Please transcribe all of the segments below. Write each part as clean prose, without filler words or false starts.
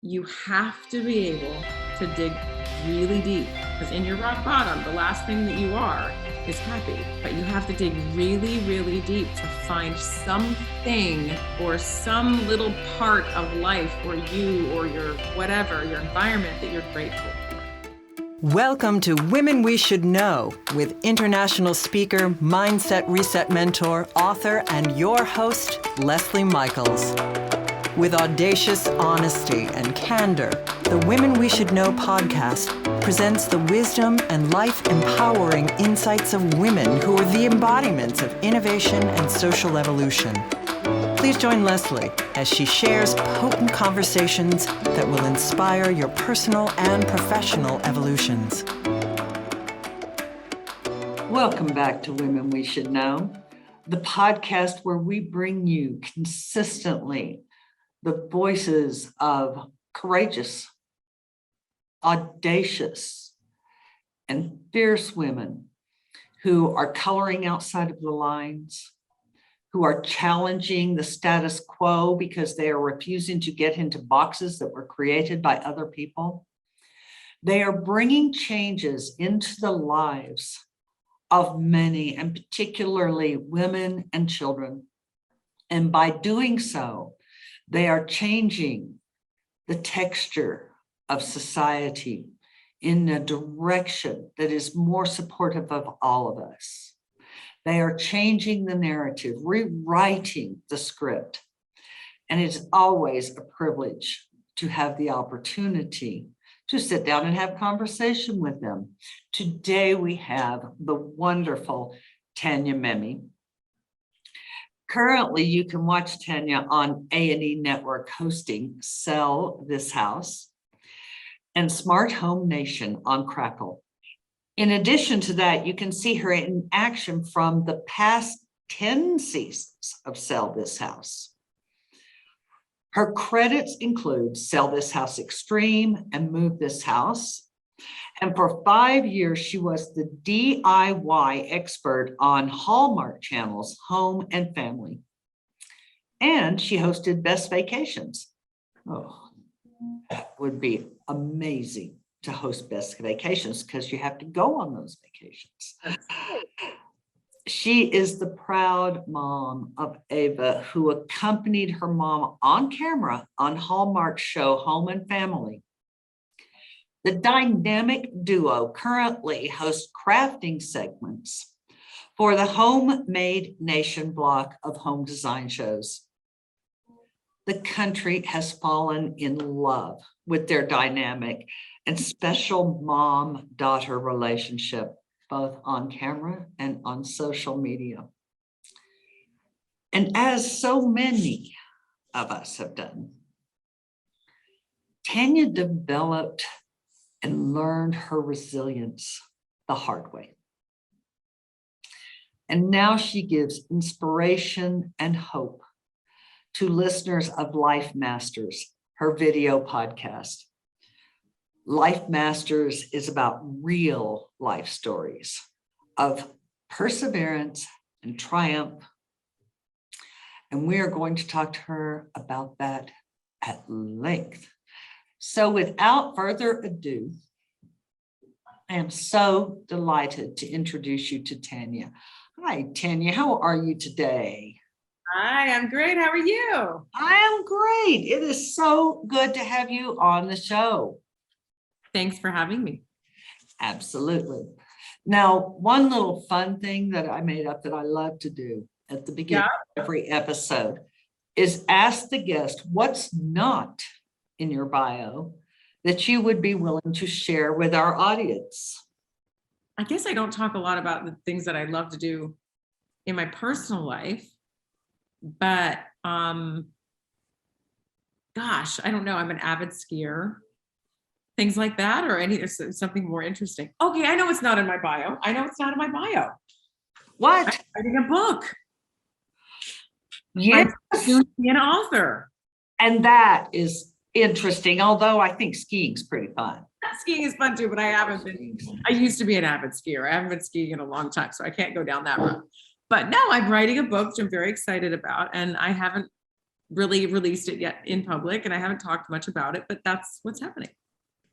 you have to be able to dig really deep, because in your rock bottom, the last thing that you are is happy, but you have to dig really, really deep to find something or some little part of life or you or your whatever, your environment that you're grateful for. Welcome to Women We Should Know with international speaker, mindset reset mentor, author, and your host, Leslie Michaels. With audacious honesty and candor, the Women We Should Know podcast presents the wisdom and life-empowering insights of women who are the embodiments of innovation and social evolution. Please join Leslie as she shares potent conversations that will inspire your personal and professional evolutions. Welcome back to Women We Should Know, the podcast where we bring you consistently the voices of courageous, audacious, and fierce women who are coloring outside of the lines, who are challenging the status quo because they are refusing to get into boxes that were created by other people. They are bringing changes into the lives of many, and particularly women and children. And by doing so, they are changing the texture of society in a direction that is more supportive of all of us. They are changing the narrative, rewriting the script. And it's always a privilege to have the opportunity to sit down and have conversation with them. Today we have the wonderful Tanya Memme. Currently, you can watch Tanya on A&E Network hosting Sell This House and Smart Home Nation on Crackle. In addition to that, you can see her in action from the past 10 seasons of Sell This House. Her credits include Sell This House Extreme and Move This House. And for 5 years, she was the DIY expert on Hallmark Channel's Home and Family. And she hosted Best Vacations. Oh, that would be amazing to host Best Vacations because you have to go on those vacations. She is the proud mom of Ava, who accompanied her mom on camera on Hallmark's show Home and Family. The dynamic duo currently hosts crafting segments for the Homemade Nation block of home design shows. The country has fallen in love with their dynamic and special mom-daughter relationship, both on camera and on social media. And as so many of us have done, Tanya developed and learned her resilience the hard way. And now she gives inspiration and hope to listeners of Life Masters, her video podcast. Life Masters is about real life stories of perseverance and triumph. And we are going to talk to her about that at length. So without further ado, I am so delighted to introduce you to Tanya. Hi, Tanya. How are you today? Hi, I'm great. How are you? I am great. It is so good to have you on the show. Thanks for having me. Absolutely. Now, one little fun thing that I made up that I love to do at the beginning of every episode is ask the guest what's not in your bio that you would be willing to share with our audience. I guess I don't talk a lot about the things that I love to do in my personal life, but gosh, I don't know. I'm an avid skier, things like that, or something more interesting. Okay, I know it's not in my bio. What? I'm writing a book. Yes. I'm soon to be an author. And that is interesting, although I think skiing's pretty fun. Skiing is fun too, but I used to be an avid skier. I haven't been skiing in a long time, so I can't go down that road. But no, I'm writing a book, which I'm very excited about, and I haven't really released it yet in public, and I haven't talked much about it, but that's what's happening.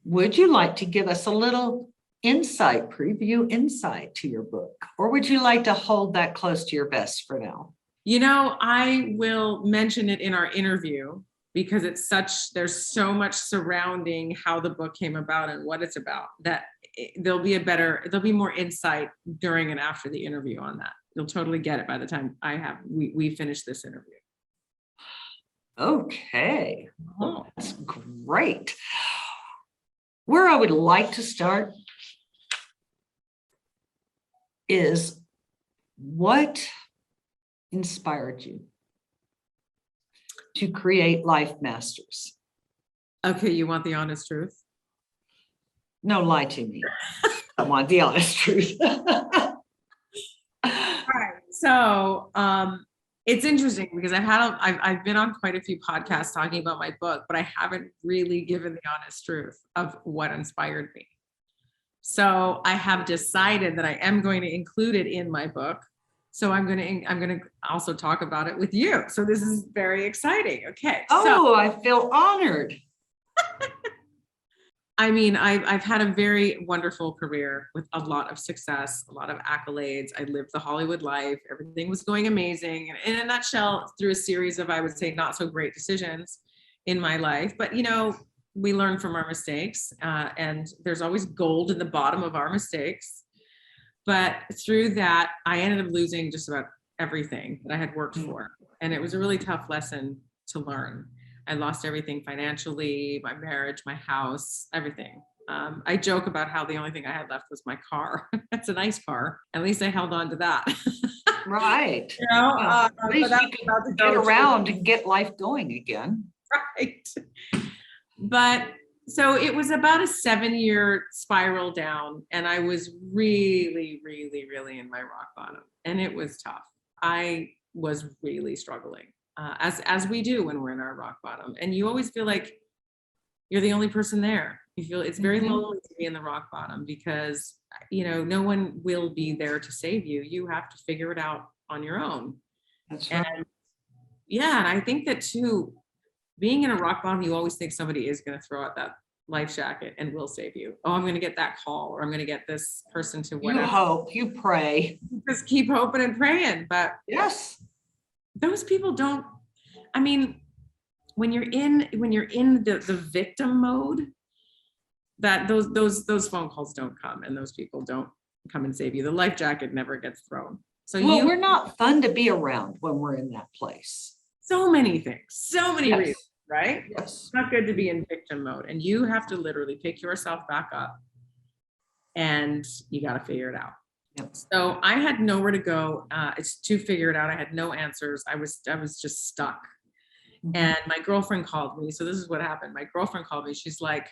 Would you like to give us a little preview insight to your book, or would you like to hold that close to your vest for now? I will mention it in our interview because there's so much surrounding how the book came about and what it's about that there'll be more insight during and after the interview on that. You'll totally get it by the time we finish this interview. Okay, well, that's great. Where I would like to start is, what inspired you to create Life Masters? Okay, you want the honest truth? No, lie to me. I want the honest truth. All right. So it's interesting because I've been on quite a few podcasts talking about my book, but I haven't really given the honest truth of what inspired me. So I have decided that I am going to include it in my book. So I'm going to also talk about it with you. So this is very exciting. Okay. Oh, I feel honored. I mean, I've had a very wonderful career with a lot of success, a lot of accolades. I lived the Hollywood life. Everything was going amazing. And in a nutshell, through a series of, I would say, not so great decisions in my life. But, we learn from our mistakes, and there's always gold in the bottom of our mistakes. But through that, I ended up losing just about everything that I had worked for. And it was a really tough lesson to learn. I lost everything financially, my marriage, my house, everything. I joke about how the only thing I had left was my car. That's a nice car. At least I held on to that. Right. At least you can get around and get life going again. Right. But so it was about a 7-year spiral down, and I was really, really, really in my rock bottom, and it was tough. I was really struggling, as we do when we're in our rock bottom, and you always feel like you're the only person there. You feel it's very lonely to be in the rock bottom because no one will be there to save you. You have to figure it out on your own. That's right. And yeah, and I think that too. Being in a rock bottom, you always think somebody is going to throw out that life jacket and will save you. Oh, I'm going to get that call, or I'm going to get this person to whatever. You hope, you pray. Just keep hoping and praying. But yes, those people don't. I mean, when you're in the victim mode, that those phone calls don't come, and those people don't come and save you. The life jacket never gets thrown. So we're not fun to be around when we're in that place. So many things, so many reasons. Right? Yes. It's not good to be in victim mode, and you have to literally pick yourself back up, and you got to figure it out. Yep. So I had nowhere to go. It's to figure it out. I had no answers. I was just stuck. And my girlfriend called me. So this is what happened. My girlfriend called me. She's like,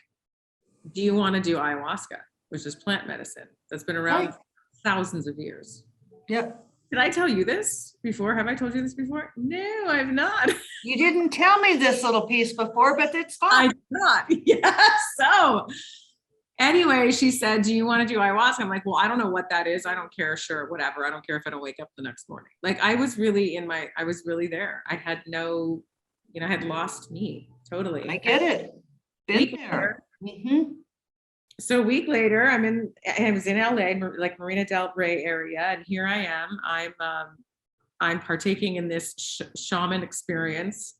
"Do you want to do ayahuasca, which is plant medicine that's been around for thousands of years?" Yep. Did I tell you this before? Have I told you this before? No, I've not. You didn't tell me this little piece before, but it's fine. I did not. Yeah. So anyway, she said, "Do you want to do ayahuasca?" I'm like, "Well, I don't know what that is. I don't care. Sure, whatever. I don't care if I don't wake up the next morning." Like I was really there. I had no, I had lost me totally. I get it. Been there. So a week later, I was in LA, like Marina Del Rey area, and here I am. I'm partaking in this shaman experience.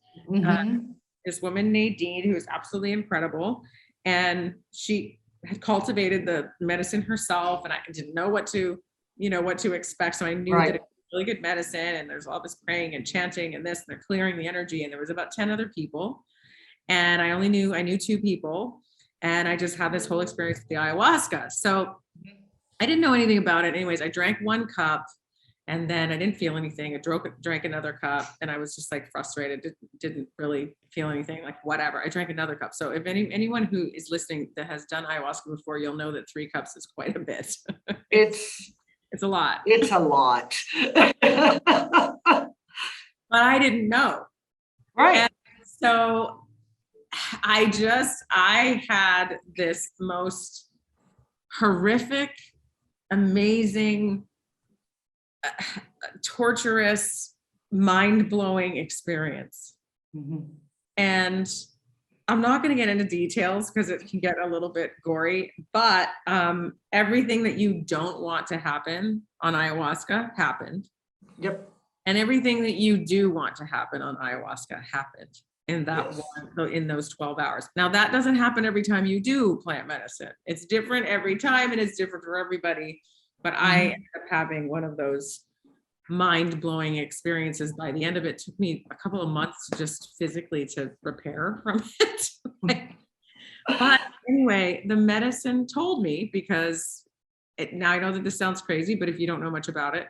This woman Nadine, who is absolutely incredible, and she had cultivated the medicine herself, and I didn't know what to expect. So I knew that it was really good medicine, and there's all this praying and chanting and this, and they're clearing the energy, and there was about 10 other people, and I knew 2 people. And I just had this whole experience with the ayahuasca. So I didn't know anything about it. Anyways, I drank 1 cup, and then I didn't feel anything. I drank another cup, and I was just like frustrated. Didn't really feel anything, like whatever. I drank another cup. So if anyone who is listening that has done ayahuasca before, you'll know that 3 cups is quite a bit. It's a lot. It's a lot. But I didn't know. Right. And so I had this most horrific, amazing, torturous, mind-blowing experience. And I'm not going to get into details because it can get a little bit gory, but everything that you don't want to happen on ayahuasca happened. Yep. And everything that you do want to happen on ayahuasca happened in that Yes. in those 12 hours. Now that doesn't happen every time you do plant medicine. It's different every time and it's different for everybody. But I ended up having one of those mind-blowing experiences. By the end of it, took me a couple of months just physically to repair from it. But anyway, the medicine told me, because now I know that this sounds crazy, but if you don't know much about it,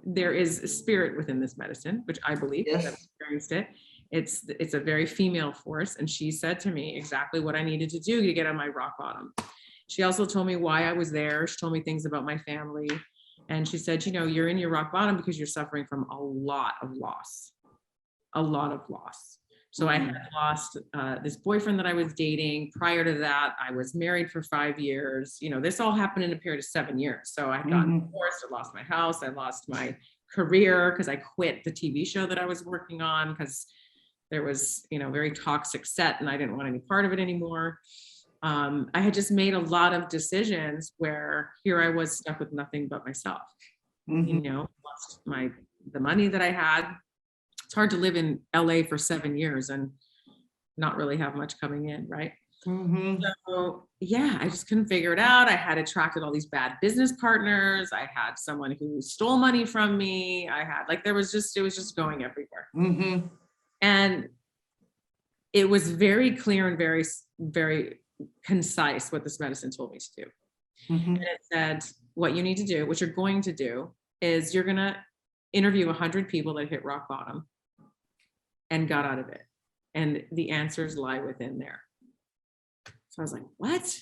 there is a spirit within this medicine, which I believe, because I've experienced it. It's a very female force. And she said to me exactly what I needed to do to get on my rock bottom. She also told me why I was there. She told me things about my family. And she said, you're in your rock bottom because you're suffering from a lot of loss. So I had lost this boyfriend that I was dating. Prior to that, I was married for 5 years. This all happened in a period of 7 years. So I got divorced, I lost my house, I lost my career because I quit the TV show that I was working on because there was, very toxic set and I didn't want any part of it anymore. I had just made a lot of decisions where here I was stuck with nothing but myself. Lost the money that I had. It's hard to live in LA for 7 years and not really have much coming in, right? So yeah, I just couldn't figure it out. I had attracted all these bad business partners. I had someone who stole money from me. I had it was just going everywhere. And it was very clear and very, very concise what this medicine told me to do. And it said, what you need to do, what you're going to do is you're going to interview 100 people that hit rock bottom and got out of it. And the answers lie within there. So I was like, what?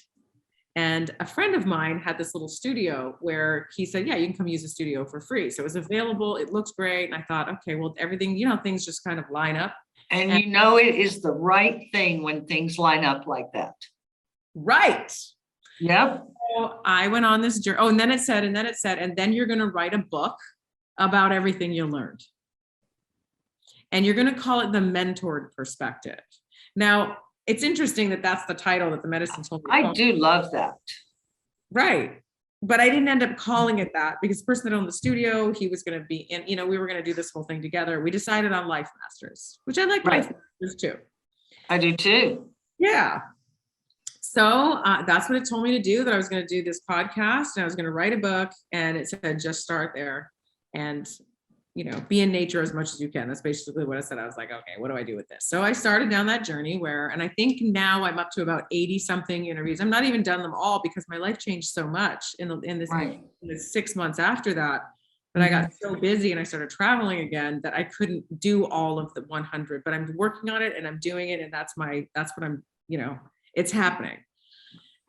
And a friend of mine had this little studio where he said, yeah, you can come use the studio for free. So it was available. It looks great. And I thought, okay, well, everything, things just kind of line up. And it is the right thing when things line up like that. Right. Yep. So I went on this journey. Oh, and then it said, and then you're going to write a book about everything you learned. And you're going to call it the mentored perspective. Now, it's interesting that that's the title that the medicine told me. I do love that. Right. But I didn't end up calling it that because the person that owned the studio, he was going to be in, we were going to do this whole thing together. We decided on Life Masters, which I like Life Masters too. I do too. Yeah. So that's what it told me to do, that I was going to do this podcast and I was going to write a book, and it said, just start there and, be in nature as much as you can. That's basically what I said. I was like, okay, what do I do with this? So I started down that journey and I think now I'm up to about 80 something interviews. I'm not even done them all because my life changed so much in this 6 months after that. But I got so busy and I started traveling again that I couldn't do all of the 100, but I'm working on it and I'm doing it. And that's what I'm, it's happening.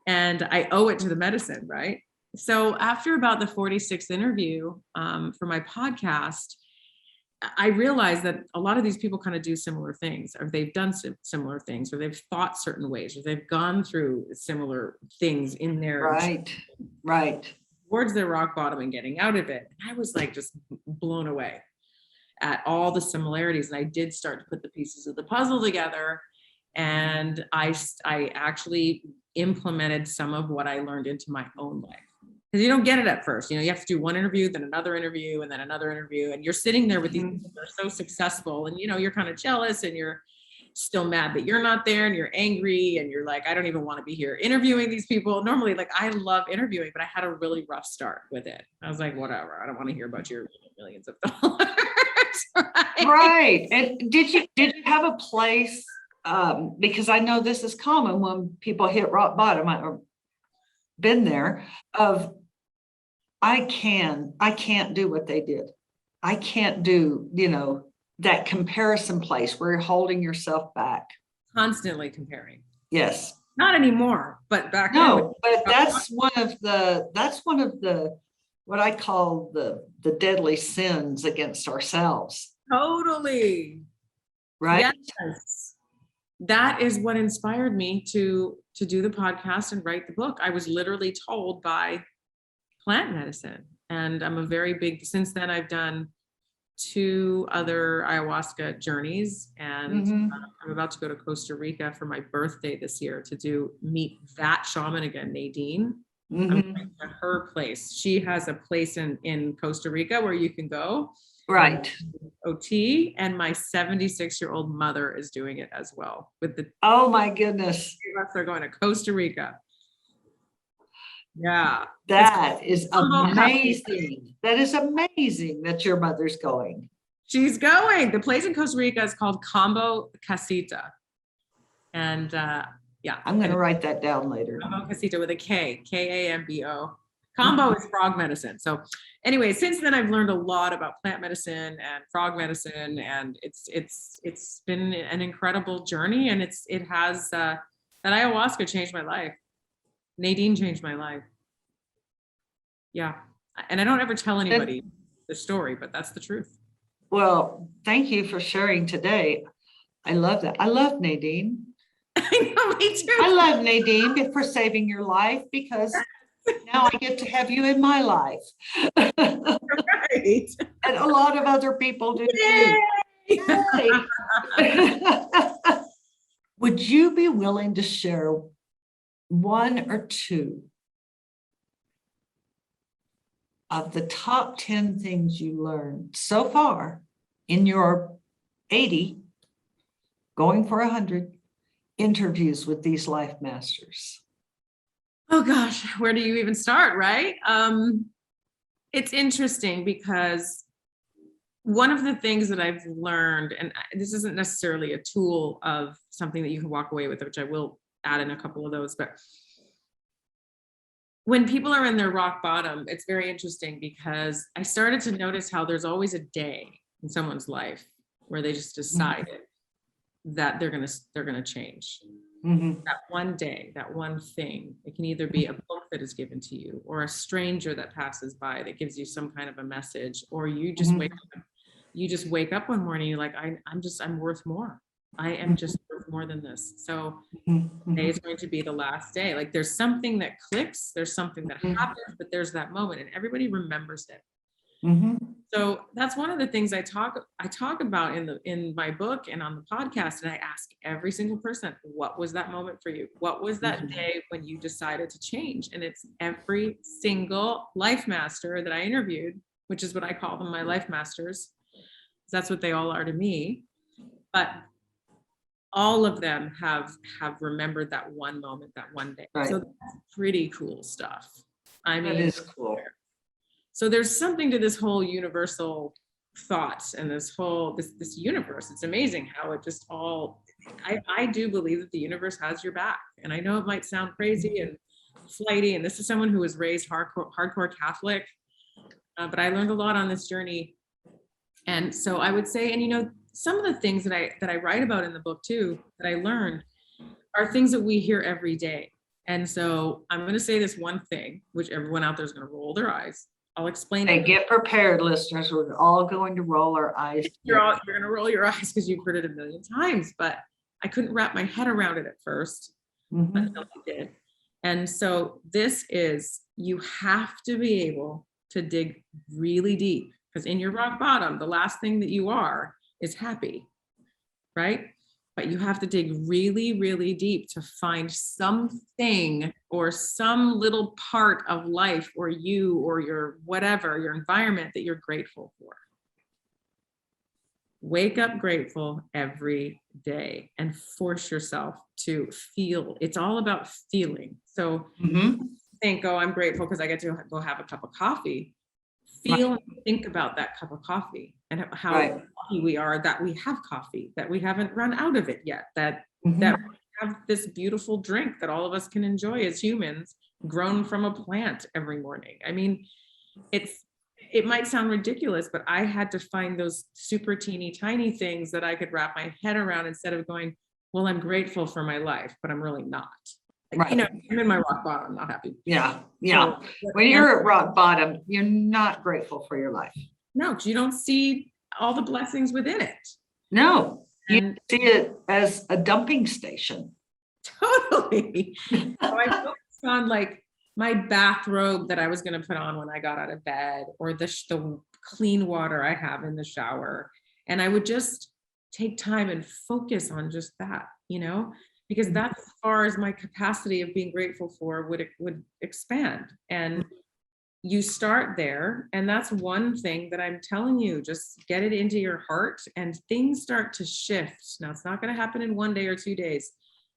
And I owe it to the medicine, right? So after about the 46th interview for my podcast, I realized that a lot of these people kind of do similar things, or they've done similar things, or they've thought certain ways, or they've gone through similar things in their right towards their rock bottom and getting out of it. And I was just blown away at all the similarities. And I did start to put the pieces of the puzzle together. And I actually implemented some of what I learned into my own life. Because you don't get it at first. You have to do one interview, then another interview, and then another interview. And you're sitting there with these people that are so successful. And, you're kind of jealous and you're still mad that you're not there and you're angry. And you're like, I don't even want to be here interviewing these people. Normally, I love interviewing, but I had a really rough start with it. I was like, whatever. I don't want to hear about your millions of dollars. Right. And did you have a place? Because I know this is common when people hit rock bottom. I've been there of, I can't do what they did. I can't do, that comparison place where you're holding yourself back. Constantly comparing. Yes. Not anymore, but back then. No, but that's one of the what I call the deadly sins against ourselves. Totally. Right. Yes. That is what inspired me to do the podcast and write the book. I was literally told by plant medicine. And I'm since then I've done 2 other ayahuasca journeys, and Mhm. I'm about to go to Costa Rica for my birthday this year to meet that shaman again, Nadine. I'm Mhm. going to her place. She has a place in Costa Rica where you can go. Right. OT, and my 76-year-old mother is doing it as well. With the Oh my goodness. 3 of us are going to Costa Rica. Yeah. That is Combo amazing. That is amazing that your mother's going. She's going. The place in Costa Rica is called Combo Casita. And yeah. I'm going to write that down later. Combo Casita with a K, Kambo. Combo is frog medicine. So anyway, since then I've learned a lot about plant medicine and frog medicine, and it's been an incredible journey, and it has that ayahuasca changed my life. Nadine changed my life. Yeah. And I don't ever tell anybody the story, but that's the truth. Well, thank you for sharing today. I love that. I love Nadine. I know, me too. I love Nadine for saving your life, because now I get to have you in my life. Right. And a lot of other people do too. Yay. Would you be willing to share 1 or 2 of the top 10 things you learned so far in your 80, going for 100 interviews with these life masters? Oh gosh, where do you even start, right? It's interesting because one of the things that I've learned, and this isn't necessarily a tool of something that you can walk away with, which I will add in a couple of those, but when people are in their rock bottom, it's very interesting because I started to notice how there's always a day in someone's life where they just decided that they're gonna change. Mhm. That one day, that one thing. It can either be a book that is given to you, or a stranger that passes by that gives you some kind of a message, or you just wake up one morning, you're like, I'm worth more. I am just worth more than this. So today is going to be the last day. Like there's something that clicks, there's something that happens, but there's that moment and everybody remembers it. So that's one of the things I talk about in my book and on the podcast. And I ask every single person, what was that moment for you? What was that day when you decided to change? And it's every single life master that I interviewed, which is what I call them, my life masters. That's what they all are to me. But all of them have remembered that one moment, that one day. Right. So that's pretty cool stuff. I mean, that is cool. So there's something to this whole universal thoughts and this universe. It's amazing how it just all, I do believe that the universe has your back. And I know it might sound crazy and flighty, and this is someone who was raised hardcore Catholic, but I learned a lot on this journey. And so I would say, and some of the things that I write about in the book too, that I learned are things that we hear every day. And so I'm going to say this one thing, which everyone out there is going to roll their eyes. I'll explain Hey, it. get prepared, listeners. We're all going to roll our eyes. You're going to roll your eyes because you've heard it a million times, but I couldn't wrap my head around it at first until I did. And so this is, you have to be able to dig really deep, because in your rock bottom, the last thing that you are is happy, right? But you have to dig really, really deep to find something or some little part of life or you or your whatever, your environment that you're grateful for. Wake up grateful every day and force yourself to feel. It's all about feeling. So think, oh, I'm grateful because I get to go have a cup of coffee. Feel and think about that cup of coffee and how lucky we are that we have coffee, that we haven't run out of it yet, that we have this beautiful drink that all of us can enjoy as humans, grown from a plant every morning. I mean, it might sound ridiculous, but I had to find those super teeny tiny things that I could wrap my head around instead of going, well, I'm grateful for my life, but I'm really not. I'm in my rock bottom, I'm not happy. Yeah. So, when you're at rock bottom, you're not grateful for your life. No, because you don't see all the blessings within it. No, you see it as a dumping station. Totally. So I focused on like my bathrobe that I was going to put on when I got out of bed, or the clean water I have in the shower. And I would just take time and focus on just that, because that's as far as my capacity of being grateful for would expand. And you start there. And that's one thing that I'm telling you, just get it into your heart and things start to shift. Now, it's not going to happen in 1 day or 2 days,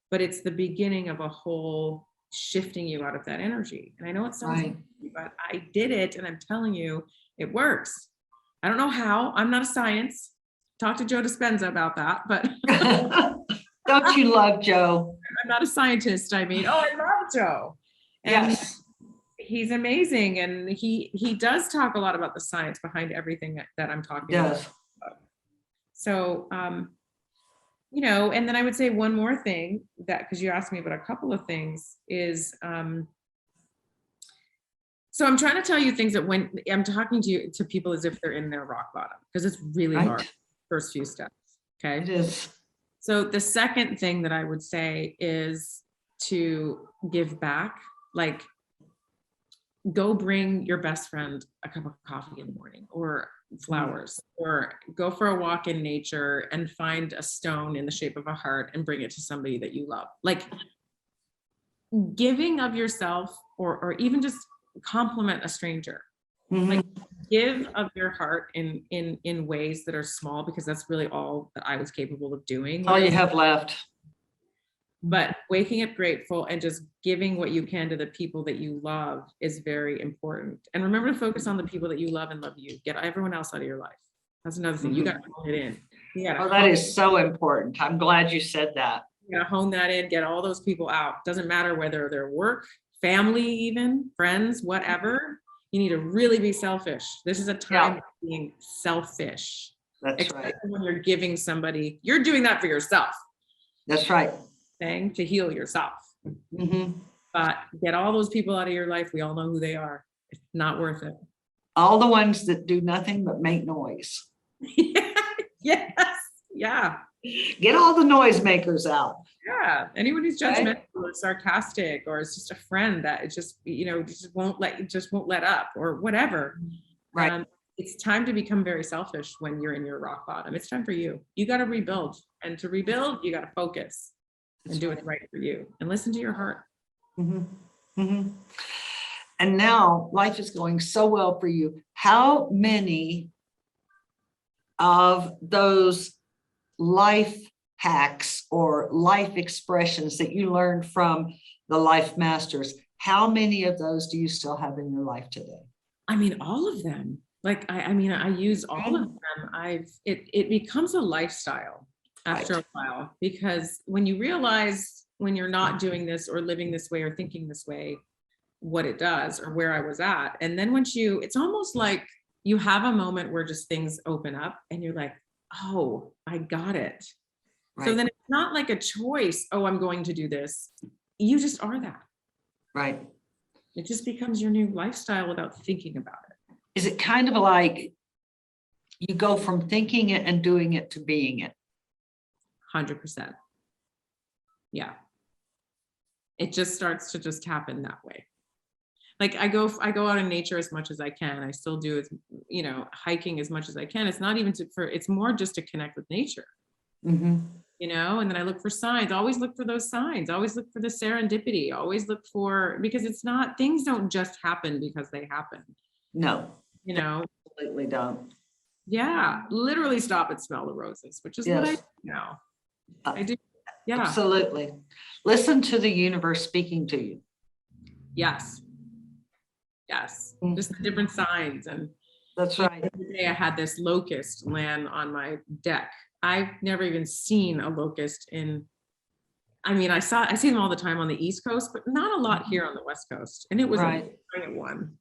but it's the beginning of a whole shifting you out of that energy. And I know it sounds Right. crazy, but I did it. And I'm telling you, it works. I don't know how. I'm not a science. Talk to Joe Dispenza about that, but Don't you love Joe? I'm not a scientist. I love Joe. And Yes. he's amazing. And he does talk a lot about the science behind everything that I'm talking Yes. about. So, and then I would say one more thing because you asked me about a couple of things is, so I'm trying to tell you things that when I'm talking to people as if they're in their rock bottom, because it's really Right. hard, first few steps. Okay. It is. So the second thing that I would say is to give back, like go bring your best friend a cup of coffee in the morning or flowers, or go for a walk in nature and find a stone in the shape of a heart and bring it to somebody that you love. Like giving of yourself or even just compliment a stranger. Mhm. Like give of your heart in ways that are small, because that's really all that I was capable of doing. All you have left. But waking up grateful and just giving what you can to the people that you love is very important. And remember to focus on the people that you love and love you. Get everyone else out of your life. That's another thing. You got to hone it in. Oh, that is so important. I'm glad you said that. You got to hone that in, get all those people out. Doesn't matter whether they're work, family, even friends, whatever. You need to really be selfish. This is a time of being selfish. That's right. When you're giving somebody, you're doing that for yourself. That's right. Thing to heal yourself. Mhm. But get all those people out of your life. We all know who they are. It's not worth it. All the ones that do nothing but make noise. Yes. Yeah. Get all the noisemakers out. Yeah. Anyone who's Right. judgmental or sarcastic or is just a friend that it just, just won't let up or whatever. Right. It's time to become very selfish when you're in your rock bottom. It's time for you. You got to rebuild. And to rebuild, you got to focus and do what's right for you and listen to your heart. Mhm. Mhm. And now life is going so well for you. How many of those life hacks or life expressions that you learned from the life masters, how many of those do you still have in your life today? I mean, all of them. Like, I use all of them. It becomes a lifestyle after a while, because when you realize when you're not doing this or living this way or thinking this way, what it does or where I was at. And then it's almost like you have a moment where just things open up and you're like, oh, I got it. Right. So then it's not like a choice. Oh, I'm going to do this. You just are that. Right. It just becomes your new lifestyle without thinking about it. Is it kind of like you go from thinking it and doing it to being it? 100%. Yeah. It just starts to just happen that way. Like I go out in nature as much as I can. I still do, hiking as much as I can. It's not even it's more just to connect with nature, Mm-hmm. And then I look for signs, always look for those signs, always look for the serendipity, always look for, because things don't just happen because they happen. No, Completely don't. Yeah. Literally stop and smell the roses, which is what I do now. I do. Yeah. Absolutely. Listen to the universe speaking to you. Yes. Just the different signs. And that's right. The other day I had this locust land on my deck. I've never even seen a locust I see them all the time on the East Coast, but not a lot here on the West Coast. And it was a giant one.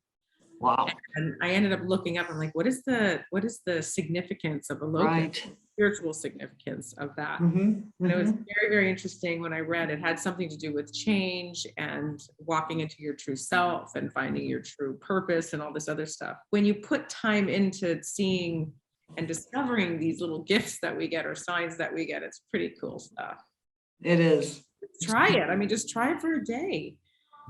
Wow. And I ended up looking up, I'm like, what is the significance of a locust? Spiritual significance of that. Mm-hmm. And it was very, very interesting when I read it had something to do with change and walking into your true self and finding your true purpose and all this other stuff. When you put time into seeing and discovering these little gifts that we get or signs that we get, it's pretty cool stuff. It is. Try it. Just try it for a day.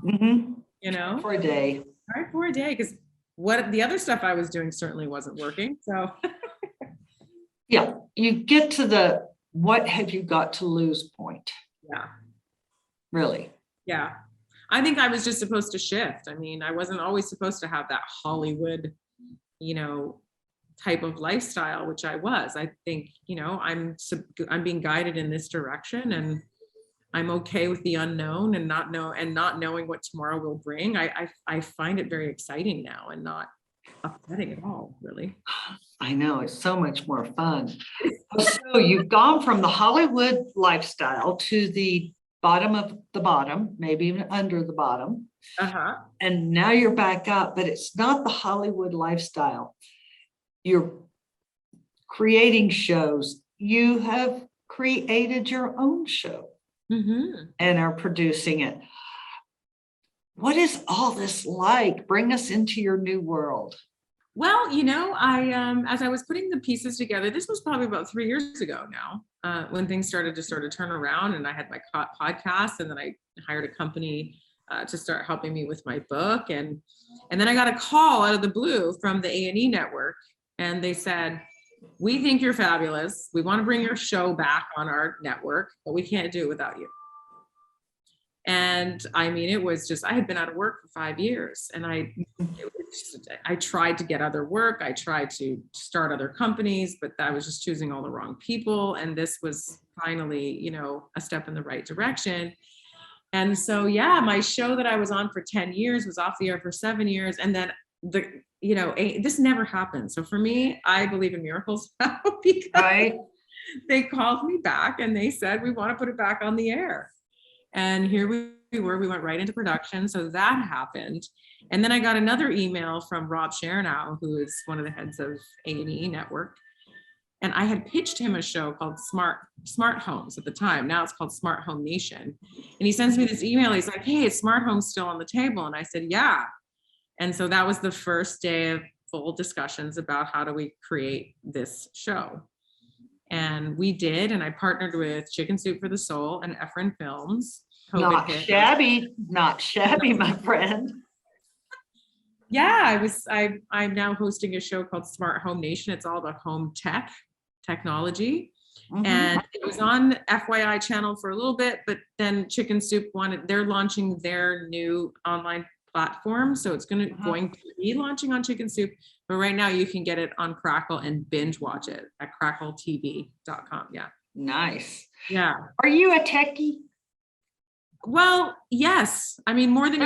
Mm-hmm. For a day. Try it for a day, because what the other stuff I was doing certainly wasn't working. So Yeah, you get to the what have you got to lose point. yeah. Really. Yeah. I think I was just supposed to shift. I mean, I wasn't always supposed to have that Hollywood, type of lifestyle, which I was. I think, I'm being guided in this direction, and I'm okay with the unknown and not knowing what tomorrow will bring. I find it very exciting now and not upsetting at all, really. I know, it's so much more fun. So you've gone from the Hollywood lifestyle to the bottom of the bottom, maybe even under the bottom. Uh-huh. And now you're back up, but it's not the Hollywood lifestyle. You're creating shows. You have created your own show and are producing it. What is all this like? Bring us into your new world. Well, I as I was putting the pieces together, this was probably about 3 years ago now, when things started to sort of turn around, and I had my podcast, and then I hired a company to start helping me with my book, and then I got a call out of the blue from the A&E network, and they said, "We think you're fabulous. We want to bring your show back on our network, but we can't do it without you." And I mean, it was just, I had been out of work for 5 years, and I tried to get other work. I tried to start other companies, but I was just choosing all the wrong people. And this was finally, a step in the right direction. And so, yeah, my show that I was on for 10 years was off the air for 7 years. And then this never happened. So for me, I believe in miracles now, because they called me back and they said, "We want to put it back on the air." And here we were, we went right into production. So that happened. And then I got another email from Rob Chernow, who is one of the heads of A&E Network. And I had pitched him a show called Smart Homes at the time. Now it's called Smart Home Nation. And he sends me this email. He's like, "Hey, is Smart Home still on the table?" And I said, "Yeah." And so that was the first day of full discussions about how do we create this show. And we did. And I partnered with Chicken Soup for the Soul and Efren Films. Not shabby, my friend. Yeah, I'm now hosting a show called Smart Home Nation. It's all about home technology. And it was on FYI channel for a little bit, but then Chicken Soup they're launching their new online platform. So it's going to be launching on Chicken Soup, but right now you can get it on Crackle and binge watch it at crackletv.com. Yeah. Nice. Yeah. Are you a techie? Well, yes. I mean, more than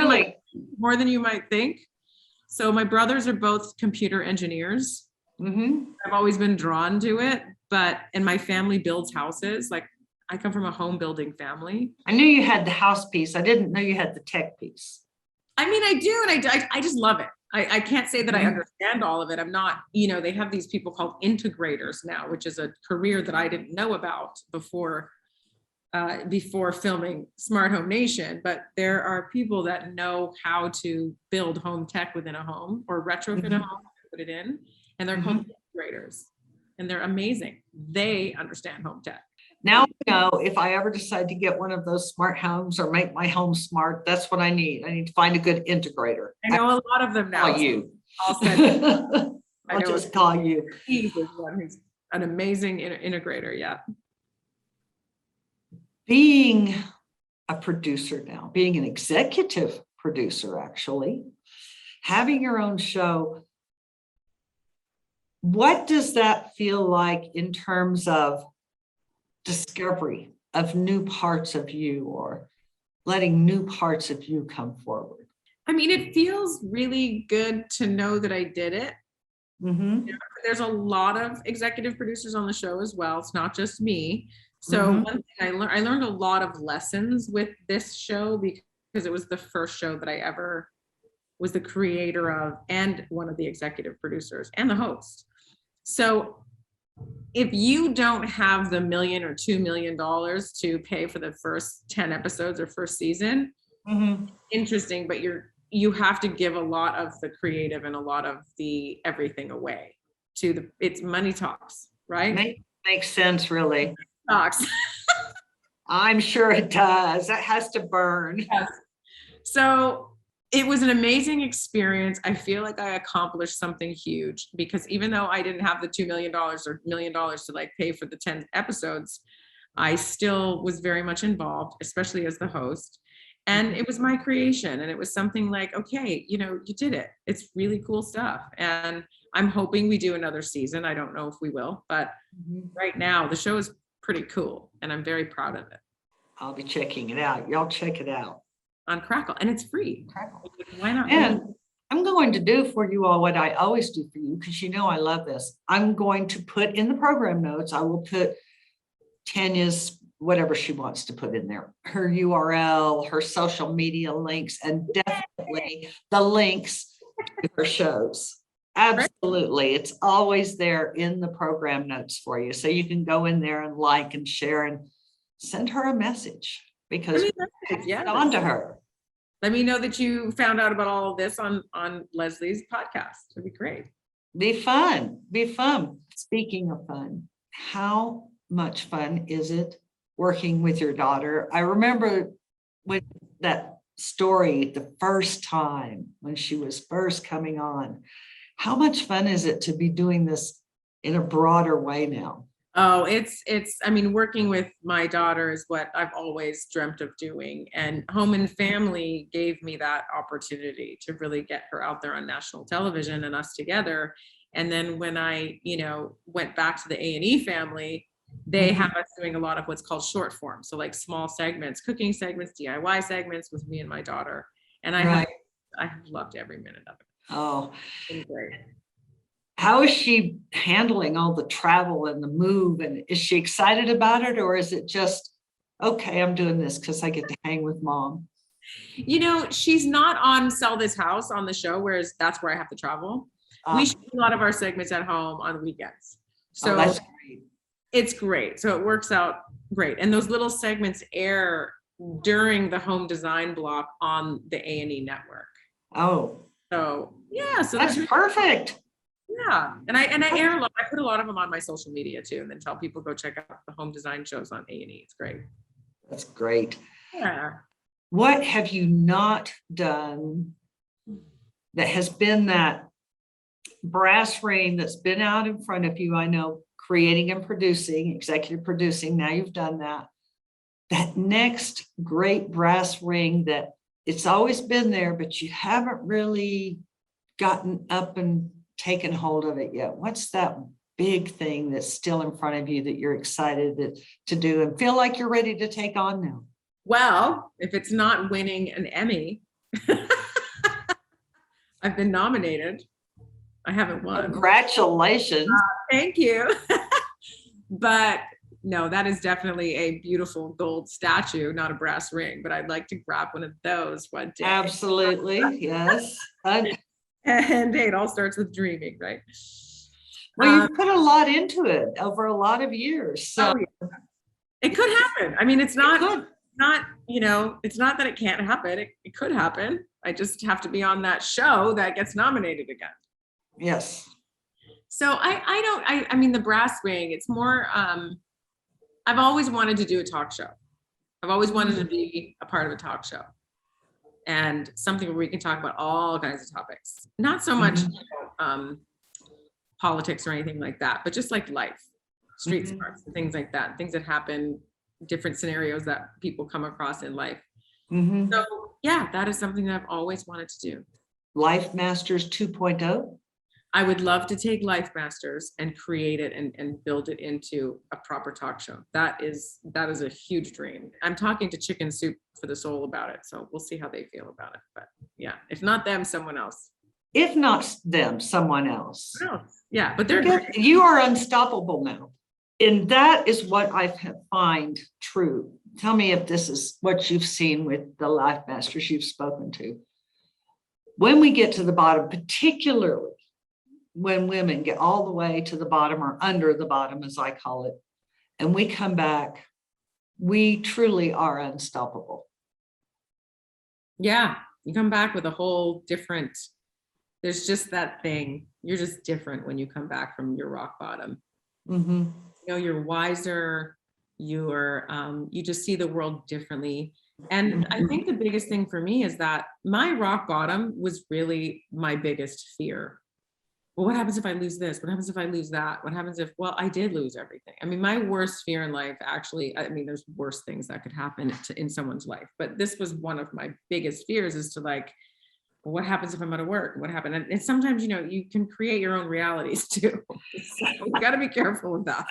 you might think. So my brothers are both computer engineers. I've always been drawn to it, and my family builds houses. Like, I come from a home building family. I knew you had the house piece. I didn't know you had the tech piece. I mean, I do, and I just love it. I can't say that I understand all of it. I'm not, they have these people called integrators now, which is a career that I didn't know about before filming Smart Home Nation. But there are people that know how to build home tech within a home or retrofit a home, put it in, and they're called integrators, and they're amazing. They understand home tech. Now I know if I ever decide to get one of those smart homes or make my home smart, that's what I need. I need to find a good integrator. I know a lot of them now. Call you. I'll just call you. He's one who's an amazing integrator. Yeah. Being a producer now, being an executive producer, actually, having your own show, what does that feel like in terms of discovery of new parts of you, or letting new parts of you come forward? I mean, it feels really good to know that I did it. There's a lot of executive producers on the show as well. It's not just me. So one thing I learned a lot of lessons with this show, because it was the first show that I ever was the creator of and one of the executive producers and the host. So if you don't have the $1 million or $2 million to pay for the first 10 episodes or first season, interesting, but you have to give a lot of the creative and a lot of the everything away it's money talks, right? Makes sense, really. Talks. I'm sure it does. That has to burn. Yes. So It was an amazing experience. I feel like I accomplished something huge because even though I didn't have the $2 million or $1 million to like pay for the 10 episodes, I still was very much involved, especially as the host. And it was my creation. And it was something like, okay, you know, you did it. It's really cool stuff. And I'm hoping we do another season. I don't know if we will, but right now the show is pretty cool. And I'm very proud of it. I'll be checking it out. Y'all check it out. On Crackle, and it's free. Crackle. Why not? And I'm going to do for you all what I always do for you, because you know I love this. I'm going to put in the program notes, I will put Tanya's, whatever she wants to put in there, her URL, her social media links, and definitely the links to her shows. Absolutely. It's always there in the program notes for you. So you can go in there and like and share and send her a message, because yeah, on to her. Let me know that you found out about all of this on Leslie's podcast. It'd be great. Be fun. Be fun. Speaking of fun, how much fun is it working with your daughter? I remember when that story the first time when she was first coming on. How much fun is it to be doing this in a broader way now? Oh, I mean, working with my daughter is what I've always dreamt of doing. And Home and Family gave me that opportunity to really get her out there on national television and us together. And then when I, you know, went back to the A&E family, they have us doing a lot of what's called short form. So like small segments, cooking segments, DIY segments with me and my daughter. And I have loved every minute of it. Oh, It's been great. how is she handling all the travel and the move? And is she excited about it? Or is it just, okay, I'm doing this because I get to hang with mom? You know, she's not on Sell This House on the show, whereas that's where I have to travel. We shoot a lot of our segments at home on weekends. So that's great. It's great. So it works out great. And those little segments air during the home design block on the A&E network. Oh, so yeah, so that's perfect. Yeah, and I air a lot. I put a lot of them on my social media too, and then tell people go check out the home design shows on A&E. It's great. That's great. Yeah. What have you not done that has been that brass ring that's been out in front of you? I know creating and producing, executive producing. Now you've done that. That next great brass ring that it's always been there, but you haven't really gotten up and taken hold of it yet. What's that big thing that's still in front of you that you're excited to do and feel like you're ready to take on now? Well, if it's not winning an Emmy, I've been nominated. I haven't won. Congratulations. Thank you. But no, that is definitely a beautiful gold statue, not a brass ring, but I'd like to grab one of those one day. Absolutely. Yes. And it all starts with dreaming, right? Well, you've put a lot into it over a lot of years. So it could happen. I mean, it's not, you know, it's not that it can't happen. It could happen. I just have to be on that show that gets nominated again. Yes. So I mean, the brass ring, it's more, I've always wanted to do a talk show. I've always wanted to be a part of a talk show. And something where we can talk about all kinds of topics, not so much politics or anything like that, but just like life, street smarts, and things like that, things that happen, different scenarios that people come across in life. So yeah, that is something that I've always wanted to do. Life Masters 2.0. I would love to take Life Masters and create it and build it into a proper talk show. That is a huge dream. I'm talking to Chicken Soup for the Soul about it. So we'll see how they feel about it. But yeah, if not them, someone else. If not them, someone else. Oh, yeah, but you are unstoppable now. And that is what I find true. Tell me if this is what you've seen with the Life Masters you've spoken to. When we get to the bottom, particularly when women get all the way to the bottom or under the bottom, as I call it, and we come back, we truly are unstoppable. Yeah, you come back with a whole different, there's just that thing. You're just different when you come back from your rock bottom. You know, you're wiser, you just see the world differently. And I think the biggest thing for me is that my rock bottom was really my biggest fear. Well, what happens if I lose this? What happens if I lose that? What happens if, well, I did lose everything. I mean, my worst fear in life, actually, I mean, there's worse things that could happen in someone's life, but this was one of my biggest fears, is to like, well, what happens if I'm out of work? What happened? And sometimes, you can create your own realities too. So you got to be careful with that.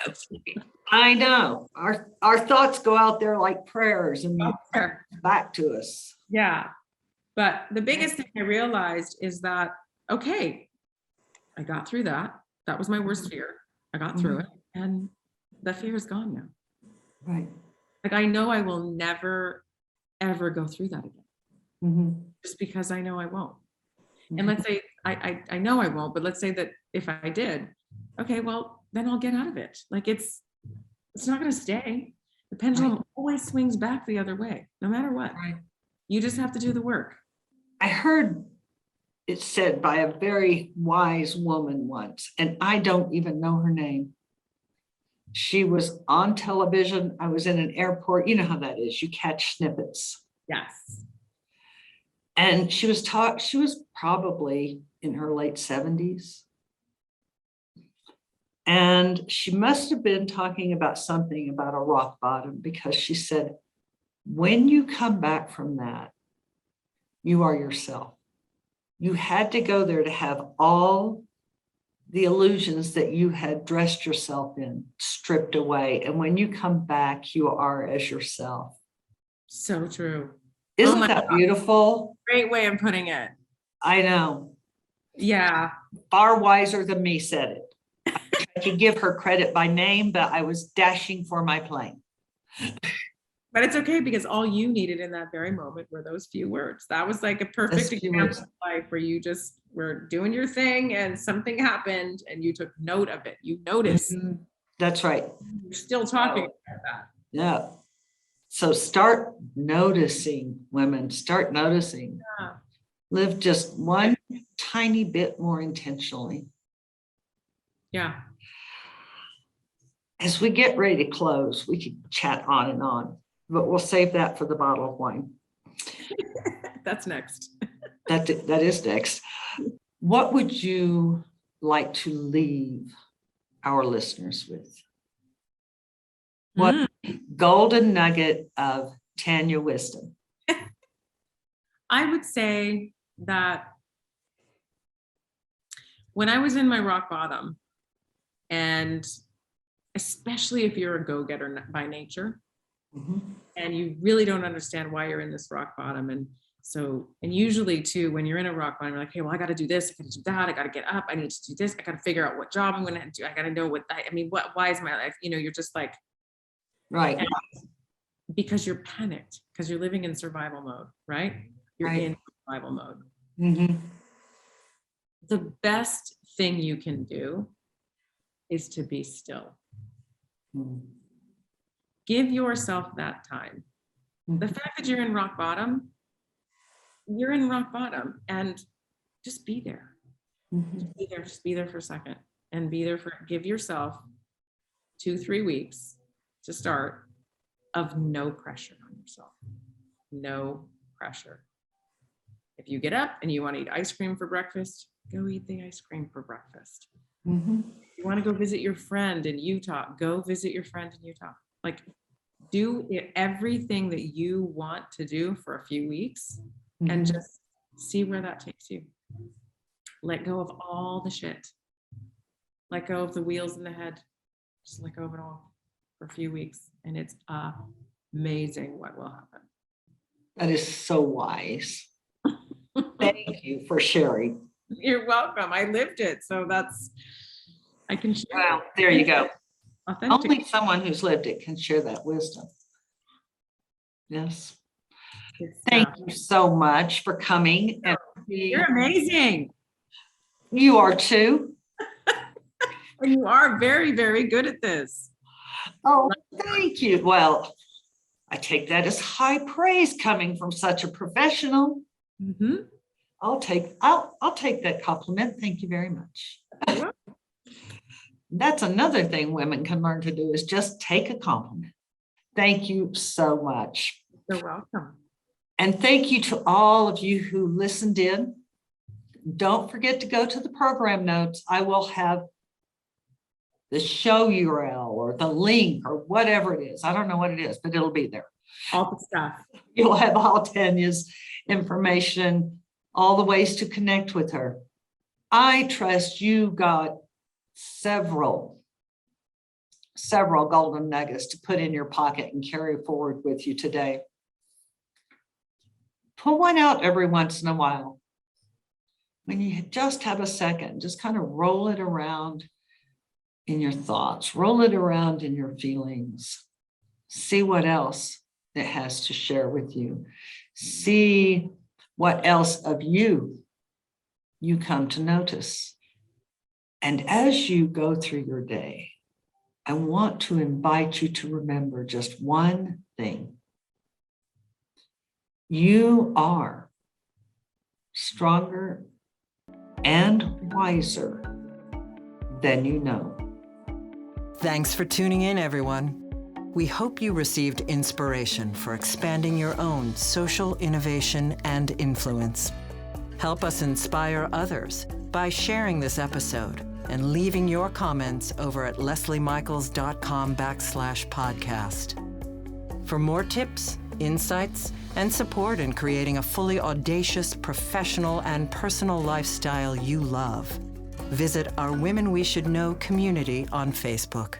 I know our thoughts go out there like prayers and back to us. Yeah. But the biggest thing I realized is that, okay, I got through that. That was my worst fear. I got through it, and the fear is gone now. Right. Like, I know I will never, ever go through that again, just because I know I won't. And let's say I know I won't, but let's say that if I did, okay, well, then I'll get out of it. Like, it's not going to stay. The pendulum always swings back the other way, no matter what. Right. You just have to do the work. I heard it said by a very wise woman once, and I don't even know her name. She was on television. I was in an airport. You know how that is. You catch snippets. Yes. And she was probably in her late 70s. And she must have been talking about something about a rock bottom, because she said, when you come back from that, you are yourself. You had to go there to have all the illusions that you had dressed yourself in stripped away. And when you come back, you are as yourself. So true. Isn't that beautiful? Great way of putting it. I know. Yeah. Far wiser than me said it. I could give her credit by name, but I was dashing for my plane. But it's okay, because all you needed in that very moment were those few words. That was like a perfect example of life, where you just were doing your thing and something happened and you took note of it. You noticed. That's right. You're still talking about that. Yeah. So start noticing, women, start noticing. Yeah. Live just one tiny bit more intentionally. Yeah. As we get ready to close, we could chat on and on, but we'll save that for the bottle of wine. That's next. That is next. What would you like to leave our listeners with? What golden nugget of Tanya wisdom? I would say that when I was in my rock bottom, and especially if you're a go-getter by nature, and you really don't understand why you're in this rock bottom. And usually too, when you're in a rock bottom, you're like, hey, well, I got to do this, I got to do that, I got to get up, I need to do this, I got to figure out what job I'm going to do, I got to know why is my life, you're just like, right. Because you're panicked, because you're living in survival mode, right? You're in survival mode. The best thing you can do is to be still. Give yourself that time. The fact that you're in rock bottom, you're in rock bottom, and just be there. Just be there for a second, and give yourself 2-3 weeks to start of no pressure on yourself. No pressure. If you get up and you want to eat ice cream for breakfast, go eat the ice cream for breakfast. If you want to go visit your friend in Utah, go visit your friend in Utah. Like, do everything that you want to do for a few weeks and just see where that takes you. Let go of all the shit. Let go of the wheels in the head. Just let go of it all for a few weeks, and it's amazing what will happen. That is so wise. Thank you for sharing. You're welcome. I lived it, so I can share. Wow, there you go. Authentic. Only someone who's lived it can share that wisdom. Yes. Thank you so much for coming. You're amazing. You are too. And you are very, very good at this. Oh, thank you. Well, I take that as high praise coming from such a professional. I'll take that compliment. Thank you very much. That's another thing women can learn to do, is just take a compliment. Thank you so much. You're welcome. And thank you to all of you who listened in. Don't forget to go to the program notes. I will have the show URL or the link or whatever it is. I don't know what it is, but it'll be there. All the stuff. You'll have all Tanya's information, all the ways to connect with her. I trust you got several golden nuggets to put in your pocket and carry forward with you today. Pull one out every once in a while. When you just have a second, just kind of roll it around in your thoughts, roll it around in your feelings. See what else it has to share with you. See what else of you come to notice. And as you go through your day, I want to invite you to remember just one thing. You are stronger and wiser than you know. Thanks for tuning in, everyone. We hope you received inspiration for expanding your own social innovation and influence. Help us inspire others by sharing this episode and leaving your comments over at lesliemichaels.com/podcast. For more tips, insights, and support in creating a fully audacious, professional, and personal lifestyle you love, visit our Women We Should Know community on Facebook.